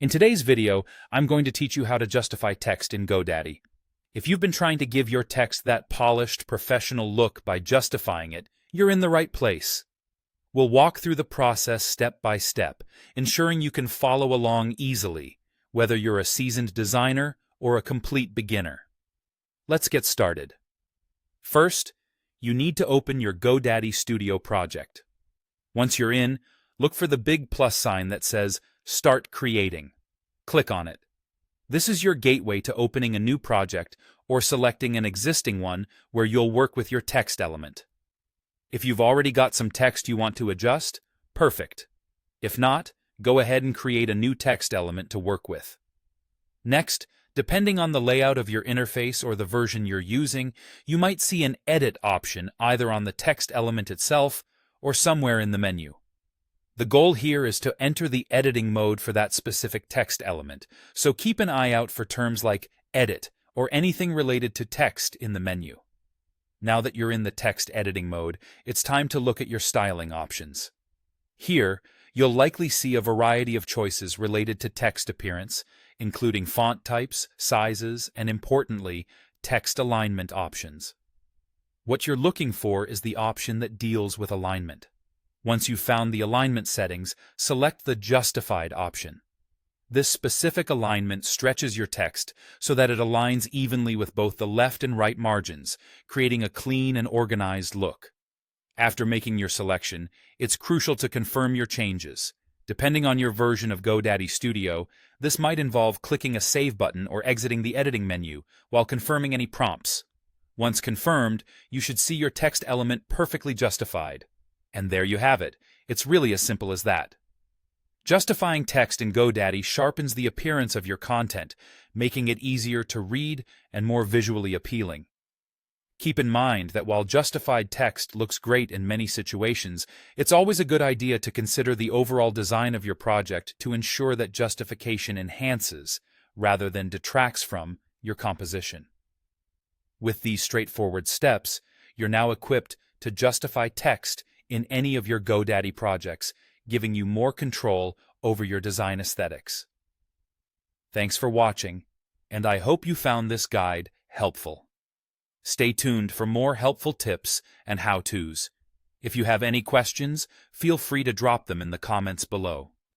In today's video, I'm going to teach you how to justify text in GoDaddy. If you've been trying to give your text that polished, professional look by justifying it, you're in the right place. We'll walk through the process step by step, ensuring you can follow along easily, whether you're a seasoned designer or a complete beginner. Let's get started. First, you need to open your GoDaddy Studio project. Once you're in, look for the big plus sign that says Start Creating. Click on it. This is your gateway to opening a new project or selecting an existing one where you'll work with your text element. If you've already got some text you want to adjust, perfect. If not, go ahead and create a new text element to work with. Next, depending on the layout of your interface or the version you're using, you might see an Edit option either on the text element itself or somewhere in the menu. The goal here is to enter the editing mode for that specific text element, so keep an eye out for terms like edit or anything related to text in the menu. Now that you're in the text editing mode, it's time to look at your styling options. Here, you'll likely see a variety of choices related to text appearance, including font types, sizes, and importantly, text alignment options. What you're looking for is the option that deals with alignment. Once you've found the alignment settings, select the Justified option. This specific alignment stretches your text so that it aligns evenly with both the left and right margins, creating a clean and organized look. After making your selection, it's crucial to confirm your changes. Depending on your version of GoDaddy Studio, this might involve clicking a Save button or exiting the editing menu while confirming any prompts. Once confirmed, you should see your text element perfectly justified. And there you have it. It's really as simple as that. Justifying text in GoDaddy sharpens the appearance of your content, making it easier to read and more visually appealing. Keep in mind that while justified text looks great in many situations, it's always a good idea to consider the overall design of your project to ensure that justification enhances, rather than detracts from, your composition. With these straightforward steps, you're now equipped to justify text in any of your GoDaddy projects, giving you more control over your design aesthetics. Thanks for watching, and I hope you found this guide helpful. Stay tuned for more helpful tips and how-tos. If you have any questions, feel free to drop them in the comments below.